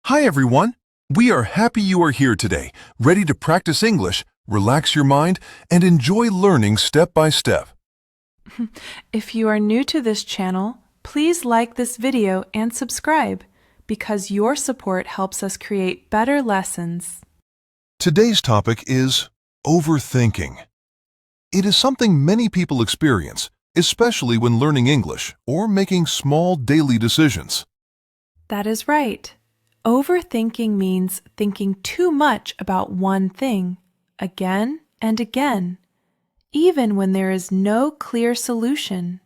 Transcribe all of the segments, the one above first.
Hi everyone! We are happy you are here today, ready to practice English, relax your mind, and enjoy learning step by step. If you are new to this channel, please like this video and subscribe because your support helps us create better lessons. Today's topic is overthinking. It is something many people experience, especially when learning English or making small daily decisions. That is right. Overthinking means thinking too much about one thing, again and again, even when there is no clear solution.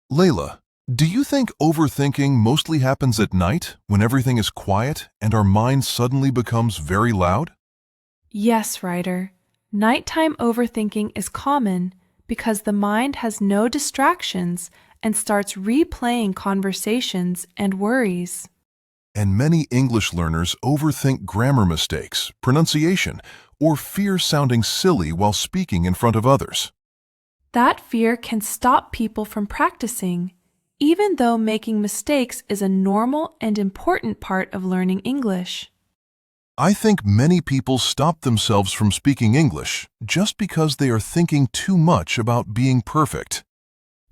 Layla, do you think overthinking mostly happens at night when everything is quiet and our mind suddenly becomes very loud? Yes, Ryder. Nighttime overthinking is common because the mind has no distractions and starts replaying conversations and worries. And many English learners overthink grammar mistakes, pronunciation, or fear sounding silly while speaking in front of others. That fear can stop people from practicing, even though making mistakes is a normal and important part of learning English. I think many people stop themselves from speaking English just because they are thinking too much about being perfect.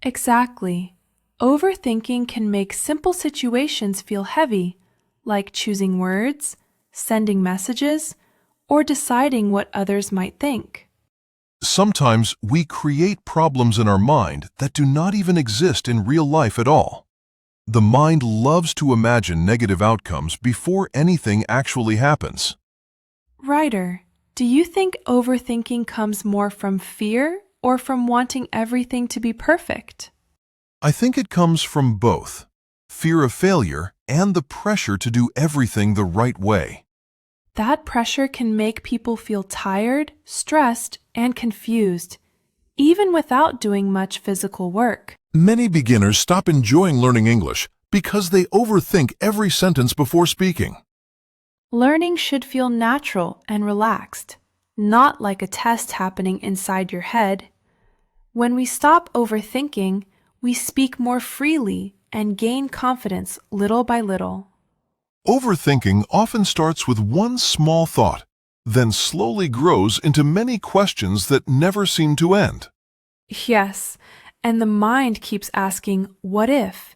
Exactly. Overthinking can make simple situations feel heavy, like choosing words, sending messages, or deciding what others might think. Sometimes we create problems in our mind that do not even exist in real life at all. The mind loves to imagine negative outcomes before anything actually happens. Ryder, do you think overthinking comes more from fear or from wanting everything to be perfect? I think it comes from both, fear of failure and the pressure to do everything the right way. That pressure can make people feel tired, stressed, and confused, even without doing much physical work. Many beginners stop enjoying learning English because they overthink every sentence before speaking. Learning should feel natural and relaxed, not like a test happening inside your head. When we stop overthinking, we speak more freely and gain confidence little by little. Overthinking often starts with one small thought, then slowly grows into many questions that never seem to end. Yes, and the mind keeps asking, what if,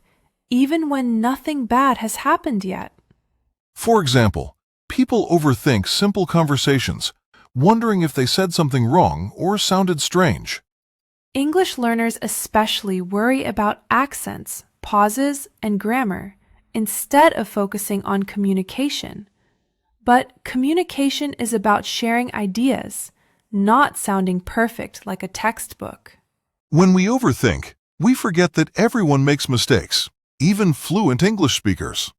even when nothing bad has happened yet? For example, people overthink simple conversations, wondering if they said something wrong or sounded strange. English learners especially worry about accents, pauses, and grammar, instead of focusing on communication. But communication is about sharing ideas, not sounding perfect like a textbook. When we overthink, we forget that everyone makes mistakes, even fluent English speakers.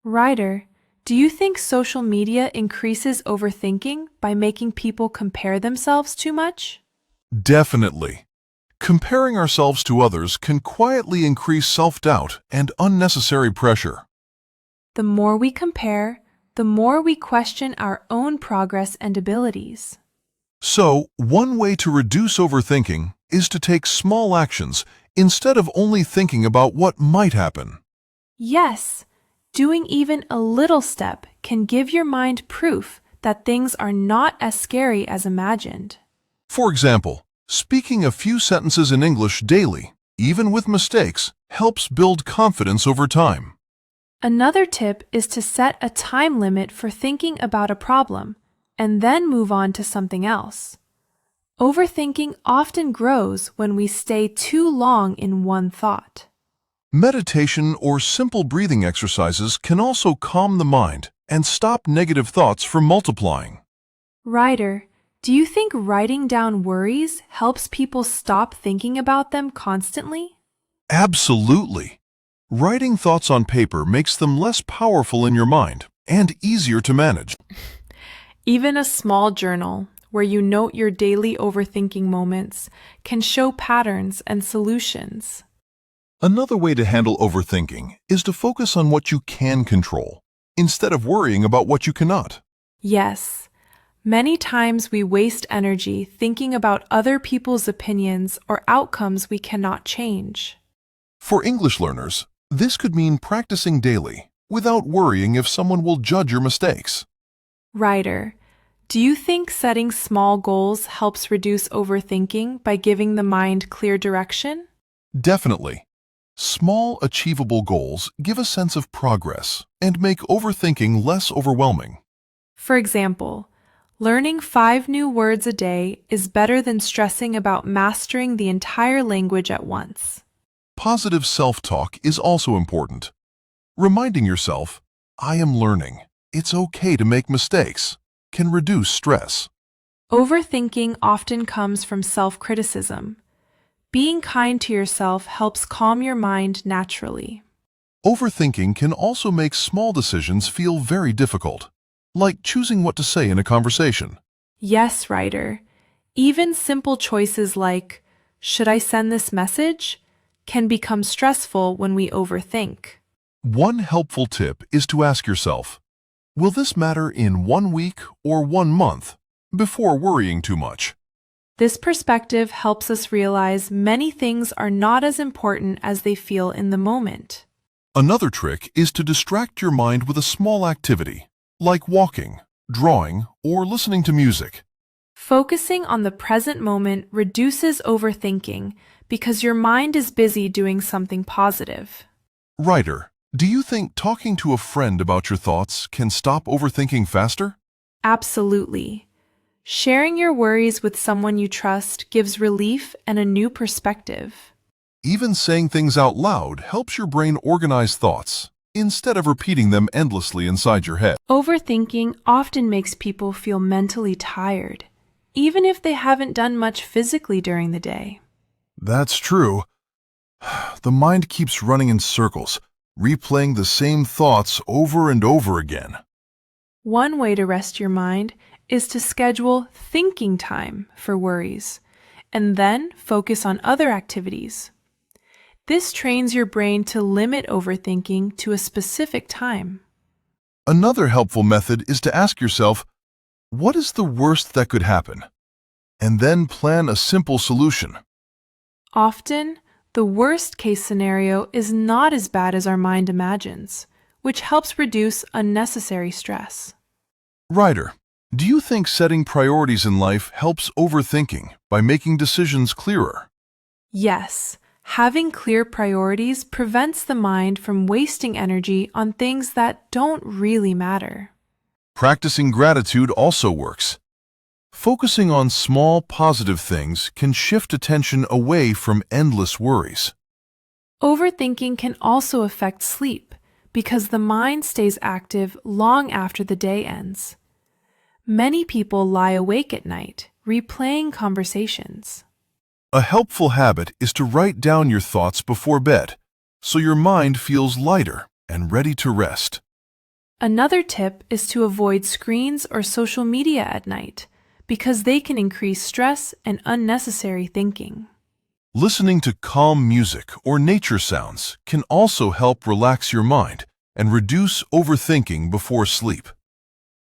Ryder, do you think social media increases overthinking by making people compare themselves too much? Definitely. Comparing ourselves to others can quietly increase self-doubt and unnecessary pressure. The more we compare, the more we question our own progress and abilities. So, one way to reduce overthinking is to take small actions instead of only thinking about what might happen. Yes, doing even a little step can give your mind proof that things are not as scary as imagined. For example, speaking a few sentences in English daily, even with mistakes, helps build confidence over time. Another tip is to set a time limit for thinking about a problem and then move on to something else. Overthinking often grows when we stay too long in one thought. Meditation or simple breathing exercises can also calm the mind and stop negative thoughts from multiplying. Ryder, do you think writing down worries helps people stop thinking about them constantly? Absolutely. Writing thoughts on paper makes them less powerful in your mind and easier to manage. Even a small journal, where you note your daily overthinking moments, can show patterns and solutions. Another way to handle overthinking is to focus on what you can control, instead of worrying about what you cannot. Yes, many times we waste energy thinking about other people's opinions or outcomes we cannot change. For English learners, this could mean practicing daily, without worrying if someone will judge your mistakes. Ryder, do you think setting small goals helps reduce overthinking by giving the mind clear direction? Definitely. Small, achievable goals give a sense of progress and make overthinking less overwhelming. For example, learning 5 new words a day is better than stressing about mastering the entire language at once. Positive self-talk is also important. Reminding yourself, I am learning, it's okay to make mistakes, can reduce stress. Overthinking often comes from self-criticism. Being kind to yourself helps calm your mind naturally. Overthinking can also make small decisions feel very difficult, like choosing what to say in a conversation. Yes, Ryder. Even simple choices like, should I send this message, can become stressful when we overthink. One helpful tip is to ask yourself, will this matter in 1 week or 1 month, before worrying too much? This perspective helps us realize many things are not as important as they feel in the moment. Another trick is to distract your mind with a small activity, like walking, drawing, or listening to music. Focusing on the present moment reduces overthinking because your mind is busy doing something positive. Ryder, do you think talking to a friend about your thoughts can stop overthinking faster? Absolutely. Sharing your worries with someone you trust gives relief and a new perspective. Even saying things out loud helps your brain organize thoughts, instead of repeating them endlessly inside your head. Overthinking often makes people feel mentally tired, even if they haven't done much physically during the day. That's true. The mind keeps running in circles, replaying the same thoughts over and over again. One way to rest your mind is to schedule thinking time for worries, and then focus on other activities. This trains your brain to limit overthinking to a specific time. Another helpful method is to ask yourself, what is the worst that could happen? And then plan a simple solution. Often, the worst-case scenario is not as bad as our mind imagines, which helps reduce unnecessary stress. Ryder, do you think setting priorities in life helps overthinking by making decisions clearer? Yes, having clear priorities prevents the mind from wasting energy on things that don't really matter. Practicing gratitude also works. Focusing on small, positive things can shift attention away from endless worries. Overthinking can also affect sleep because the mind stays active long after the day ends. Many people lie awake at night, replaying conversations. A helpful habit is to write down your thoughts before bed, so your mind feels lighter and ready to rest. Another tip is to avoid screens or social media at night, because they can increase stress and unnecessary thinking. Listening to calm music or nature sounds can also help relax your mind and reduce overthinking before sleep.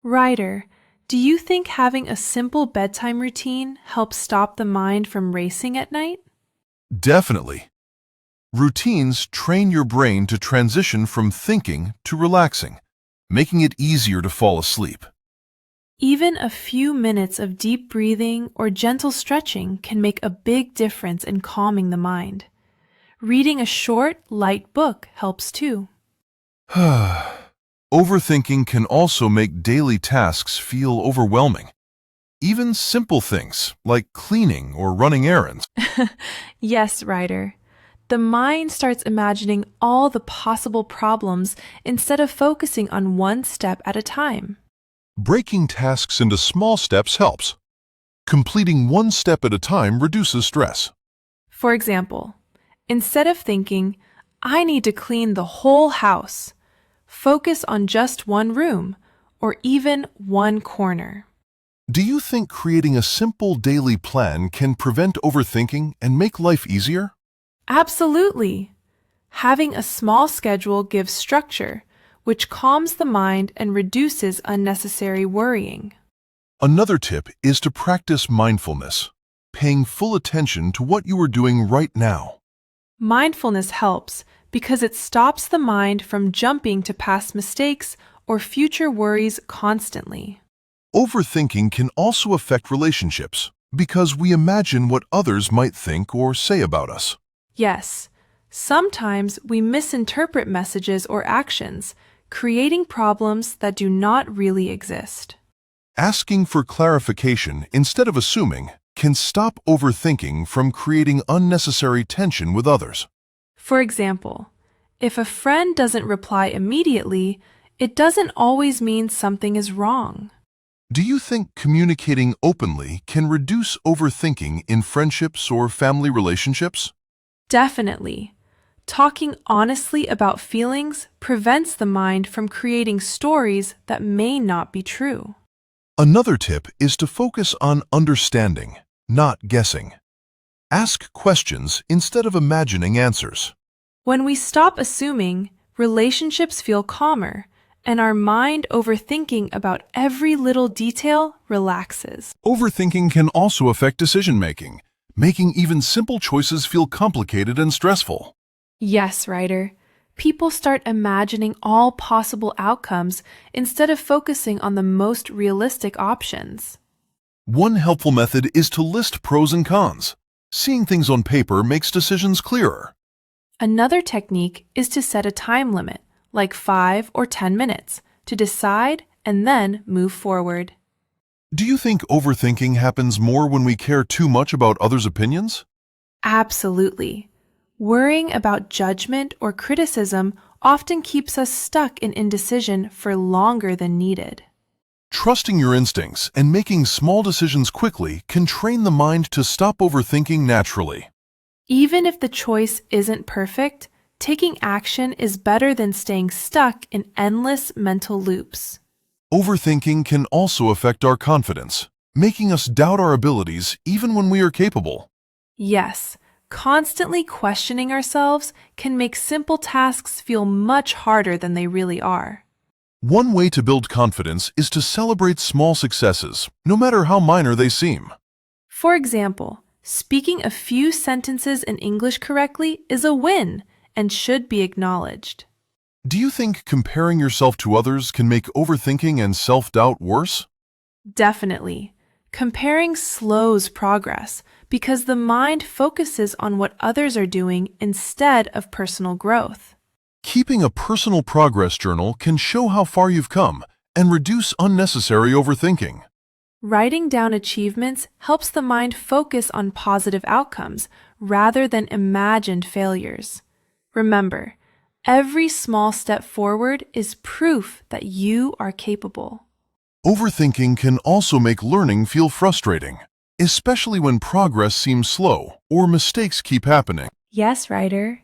Ryder, do you think having a simple bedtime routine helps stop the mind from racing at night? Definitely. Routines train your brain to transition from thinking to relaxing, making it easier to fall asleep. Even a few minutes of deep breathing or gentle stretching can make a big difference in calming the mind. Reading a short, light book helps too. Overthinking can also make daily tasks feel overwhelming. Even simple things like cleaning or running errands. Yes, Ryder. The mind starts imagining all the possible problems instead of focusing on one step at a time. Breaking tasks into small steps helps. Completing one step at a time reduces stress. For example, instead of thinking, I need to clean the whole house, focus on just one room or even one corner. Do you think creating a simple daily plan can prevent overthinking and make life easier? Absolutely. Having a small schedule gives structure, which calms the mind and reduces unnecessary worrying. Another tip is to practice mindfulness, paying full attention to what you are doing right now. Mindfulness helps because it stops the mind from jumping to past mistakes or future worries constantly. Overthinking can also affect relationships because we imagine what others might think or say about us. Yes, sometimes we misinterpret messages or actions, creating problems that do not really exist. Asking for clarification instead of assuming can stop overthinking from creating unnecessary tension with others. For example, if a friend doesn't reply immediately, it doesn't always mean something is wrong. Do you think communicating openly can reduce overthinking in friendships or family relationships? Definitely. Talking honestly about feelings prevents the mind from creating stories that may not be true. Another tip is to focus on understanding, not guessing. Ask questions instead of imagining answers. When we stop assuming, relationships feel calmer, and our mind overthinking about every little detail relaxes. Overthinking can also affect decision-making, making even simple choices feel complicated and stressful. Yes, writer. People start imagining all possible outcomes instead of focusing on the most realistic options. One helpful method is to list pros and cons. Seeing things on paper makes decisions clearer. Another technique is to set a time limit, like 5 or 10 minutes, to decide and then move forward. Do you think overthinking happens more when we care too much about others' opinions? Absolutely. Worrying about judgment or criticism often keeps us stuck in indecision for longer than needed. Trusting your instincts and making small decisions quickly can train the mind to stop overthinking naturally. Even if the choice isn't perfect, taking action is better than staying stuck in endless mental loops. Overthinking can also affect our confidence, making us doubt our abilities even when we are capable. Yes, constantly questioning ourselves can make simple tasks feel much harder than they really are. One way to build confidence is to celebrate small successes, no matter how minor they seem. For example, speaking a few sentences in English correctly is a win and should be acknowledged. Do you think comparing yourself to others can make overthinking and self-doubt worse? Definitely. Comparing slows progress because the mind focuses on what others are doing instead of personal growth. Keeping a personal progress journal can show how far you've come and reduce unnecessary overthinking. Writing down achievements helps the mind focus on positive outcomes rather than imagined failures. Remember, every small step forward is proof that you are capable. Overthinking can also make learning feel frustrating, especially when progress seems slow or mistakes keep happening. Yes, writer.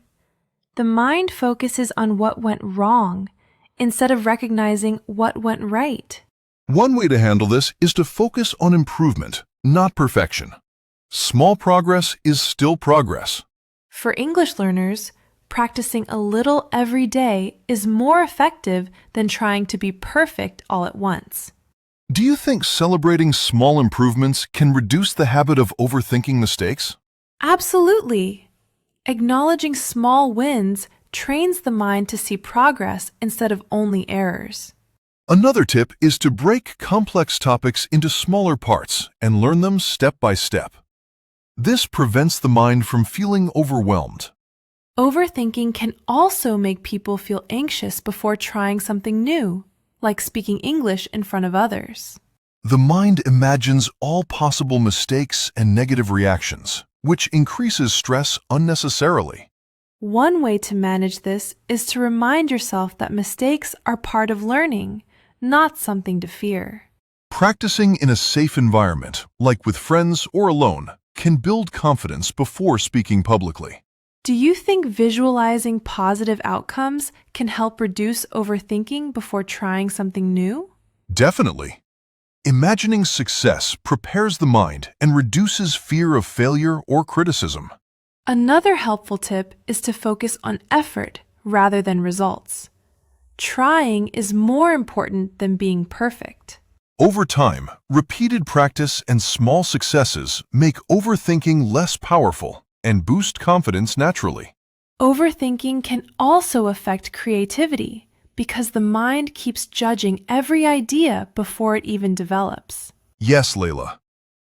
The mind focuses on what went wrong instead of recognizing what went right. One way to handle this is to focus on improvement, not perfection. Small progress is still progress. For English learners, practicing a little every day is more effective than trying to be perfect all at once. Do you think celebrating small improvements can reduce the habit of overthinking mistakes? Absolutely. Acknowledging small wins trains the mind to see progress instead of only errors. Another tip is to break complex topics into smaller parts and learn them step by step. This prevents the mind from feeling overwhelmed. Overthinking can also make people feel anxious before trying something new, like speaking English in front of others. The mind imagines all possible mistakes and negative reactions, which increases stress unnecessarily. One way to manage this is to remind yourself that mistakes are part of learning, not something to fear. Practicing in a safe environment, like with friends or alone, can build confidence before speaking publicly. Do you think visualizing positive outcomes can help reduce overthinking before trying something new? Definitely. Imagining success prepares the mind and reduces fear of failure or criticism. Another helpful tip is to focus on effort rather than results. Trying is more important than being perfect. Over time, repeated practice and small successes make overthinking less powerful and boost confidence naturally. Overthinking can also affect creativity because the mind keeps judging every idea before it even develops. Yes, Layla.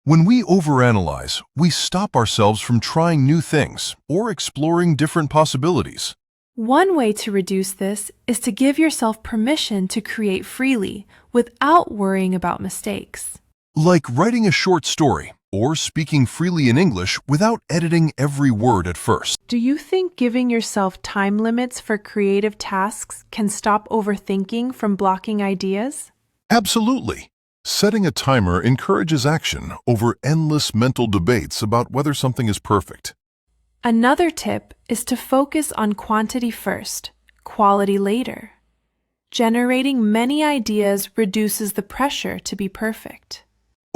When we overanalyze, we stop ourselves from trying new things or exploring different possibilities. One way to reduce this is to give yourself permission to create freely without worrying about mistakes. Like writing a short story or speaking freely in English without editing every word at first. Do you think giving yourself time limits for creative tasks can stop overthinking from blocking ideas? Absolutely. Setting a timer encourages action over endless mental debates about whether something is perfect. Another tip is to focus on quantity first, quality later. Generating many ideas reduces the pressure to be perfect.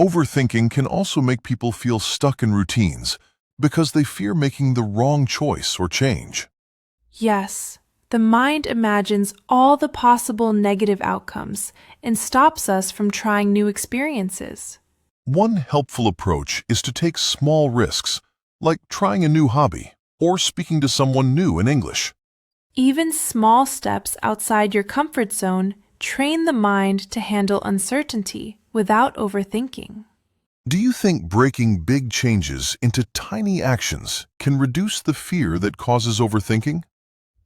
Overthinking can also make people feel stuck in routines because they fear making the wrong choice or change. Yes, the mind imagines all the possible negative outcomes and stops us from trying new experiences. One helpful approach is to take small risks, like trying a new hobby or speaking to someone new in English. Even small steps outside your comfort zone train the mind to handle uncertainty without overthinking. Do you think breaking big changes into tiny actions can reduce the fear that causes overthinking?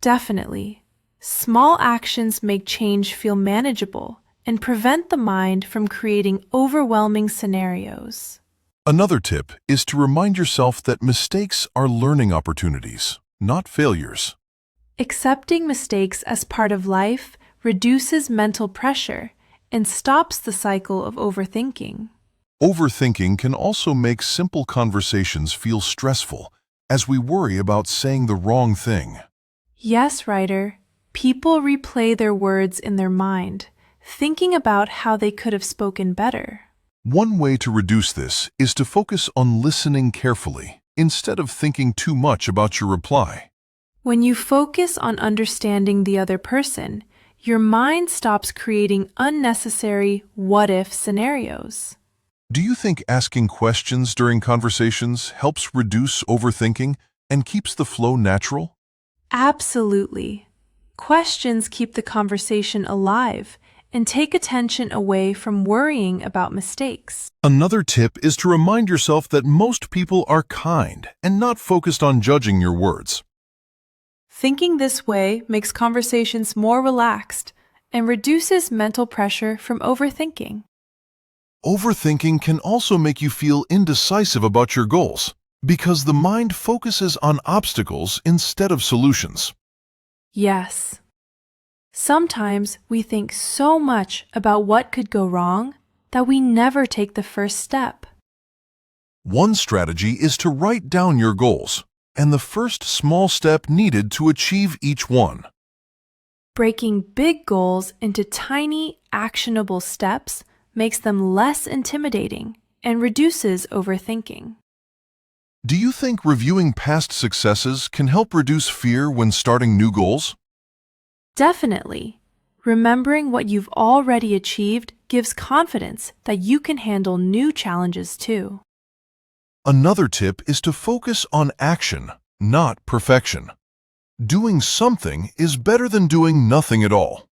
Definitely. Small actions make change feel manageable and prevent the mind from creating overwhelming scenarios. Another tip is to remind yourself that mistakes are learning opportunities, not failures. Accepting mistakes as part of life reduces mental pressure and stops the cycle of overthinking. Overthinking can also make simple conversations feel stressful as we worry about saying the wrong thing. Yes, writer, people replay their words in their mind, thinking about how they could have spoken better. One way to reduce this is to focus on listening carefully instead of thinking too much about your reply. When you focus on understanding the other person, your mind stops creating unnecessary what-if scenarios. Do you think asking questions during conversations helps reduce overthinking and keeps the flow natural? Absolutely. Questions keep the conversation alive and take attention away from worrying about mistakes. Another tip is to remind yourself that most people are kind and not focused on judging your words. Thinking this way makes conversations more relaxed and reduces mental pressure from overthinking. Overthinking can also make you feel indecisive about your goals because the mind focuses on obstacles instead of solutions. Yes. Sometimes we think so much about what could go wrong that we never take the first step. One strategy is to write down your goals and the first small step needed to achieve each one. Breaking big goals into tiny, actionable steps makes them less intimidating and reduces overthinking. Do you think reviewing past successes can help reduce fear when starting new goals? Definitely. Remembering what you've already achieved gives confidence that you can handle new challenges too. Another tip is to focus on action, not perfection. Doing something is better than doing nothing at all.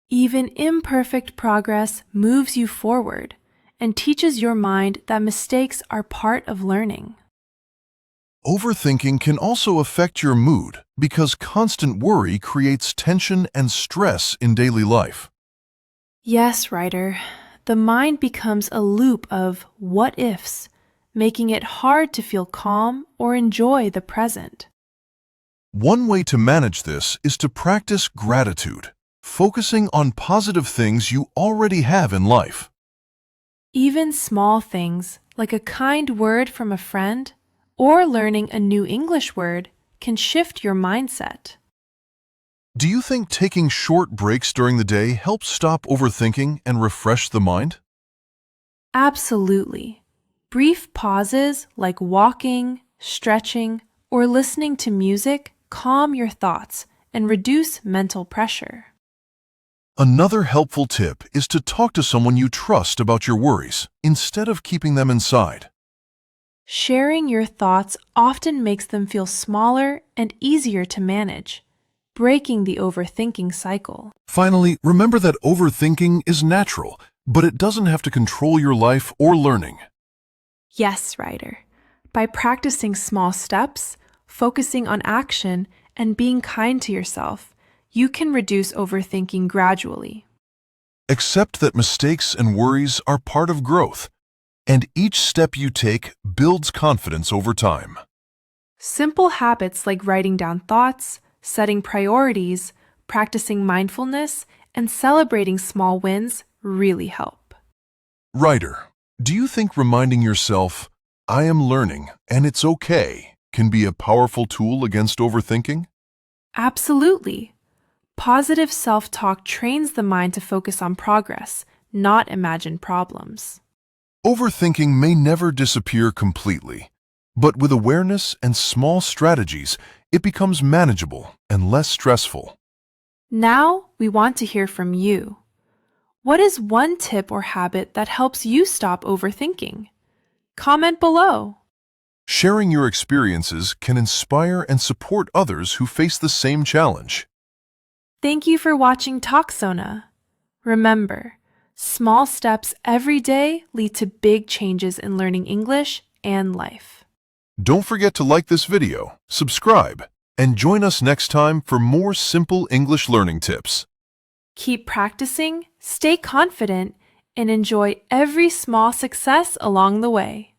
Even imperfect progress moves you forward and teaches your mind that mistakes are part of learning. Overthinking can also affect your mood because constant worry creates tension and stress in daily life. Yes, writer, the mind becomes a loop of what-ifs, making it hard to feel calm or enjoy the present. One way to manage this is to practice gratitude, focusing on positive things you already have in life. Even small things, like a kind word from a friend or learning a new English word, can shift your mindset. Do you think taking short breaks during the day helps stop overthinking and refresh the mind? Absolutely. Brief pauses like walking, stretching, or listening to music calm your thoughts and reduce mental pressure. Another helpful tip is to talk to someone you trust about your worries instead of keeping them inside. Sharing your thoughts often makes them feel smaller and easier to manage, breaking the overthinking cycle. Finally, remember that overthinking is natural, but it doesn't have to control your life or learning. Yes, Ryder. By practicing small steps, focusing on action, and being kind to yourself, you can reduce overthinking gradually. Accept that mistakes and worries are part of growth, and each step you take builds confidence over time. Simple habits like writing down thoughts, setting priorities, practicing mindfulness, and celebrating small wins really help. Writer, do you think reminding yourself, "I am learning and it's okay," can be a powerful tool against overthinking? Absolutely. Positive self-talk trains the mind to focus on progress, not imagined problems. Overthinking may never disappear completely, but with awareness and small strategies, it becomes manageable and less stressful. Now, we want to hear from you. What is one tip or habit that helps you stop overthinking? Comment below. Sharing your experiences can inspire and support others who face the same challenge. Thank you for watching Talk Sona. Remember, small steps every day lead to big changes in learning English and life. Don't forget to like this video, subscribe, and join us next time for more simple English learning tips. Keep practicing, stay confident, and enjoy every small success along the way.